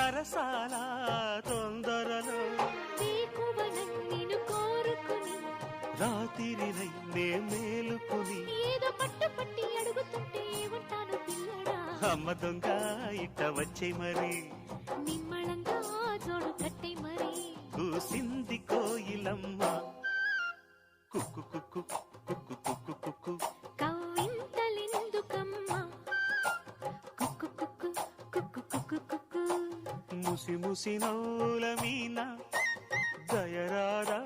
సరసాల తొందరలో నిన్ను కోరుకుని రాత్రినై నే మేలుకుని ఏదో పట్టు పట్టి అడుగుతుంటే ఉంటాను పిల్లడా. అమ్మ దొంగ ఇట్ట వచ్చే మరి నిమ్మళంగా జోడు కట్టే మరి కూసింది కోయిలమ్మ కుక్కు కుక్కు కుక్కు కుక్కు కుక్కు కవ్వింతలెందుకమ్మా కుక్కు కుక్కు కుక్కు కుక్కు కుక్కు ముసి ముసి నవ్వుల మీన దయరారా